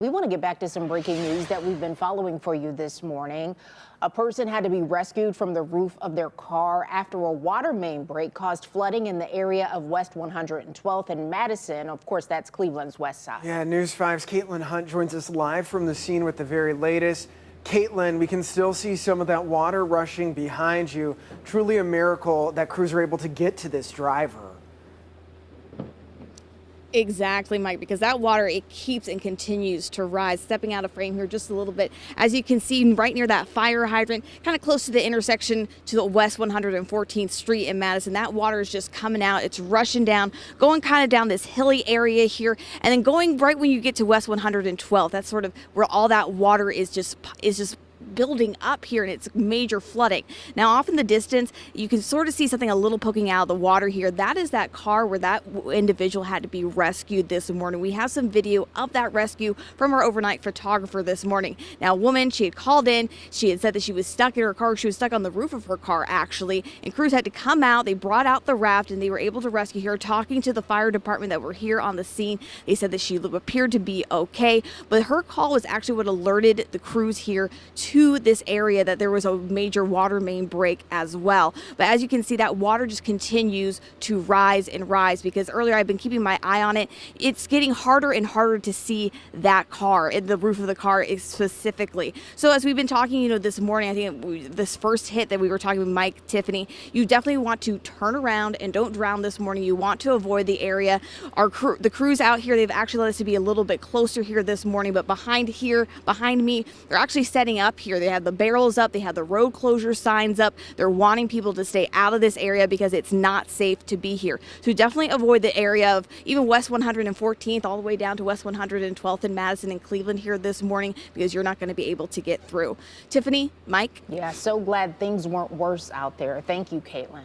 We want to get back to some breaking news that we've been following for you this morning. A person had to be rescued from the roof of their car after a water main break caused flooding in the area of West 112th and Madison. Of course, that's Cleveland's west side. Yeah, News 5's Caitlin Hunt joins us live from the scene with the very latest. Caitlin, we can still see some of that water rushing behind you. Truly a miracle that crews are able to get to this driver. Exactly, Mike, because that water, it keeps and continues to rise. Stepping out of frame here just a little bit, as you can see right near that fire hydrant, kind of close to the intersection to the West 114th Street in Madison. That water is just coming out. It's rushing down, going kind of down this hilly area here, and then going right when you get to West 112th. That's sort of where all that water is just building up here, and it's major flooding. Now off in the distance you can sort of see something a little poking out of the water here. That is that car where that individual had to be rescued this morning. We have some video of that rescue from our overnight photographer this morning. Now a woman, she had called in, she had said that she was stuck in her car. She was stuck on the roof of her car actually, and crews had to come out. They brought out the raft and they were able to rescue her. Talking to the fire department that were here on the scene, they said that she appeared to be okay, but her call was actually what alerted the crews here to this area that there was a major water main break as well. But as you can see, that water just continues to rise and rise, because earlier I've been keeping my eye on it. It's getting harder and harder to see that car, the roof of the car specifically. So as we've been talking, this morning, I think this first hit that we were talking with Mike, Tiffany, you definitely want to turn around and don't drown this morning. You want to avoid the area. The crews out here, they've actually let us to be a little bit closer here this morning, but behind me, they're actually setting up here. They have the barrels up, they have the road closure signs up. They're wanting people to stay out of this area because it's not safe to be here. So definitely avoid the area of even West 114th all the way down to West 112th and Madison and Cleveland here this morning, because you're not going to be able to get through. Tiffany, Mike? Yeah, so glad things weren't worse out there. Thank you, Caitlin.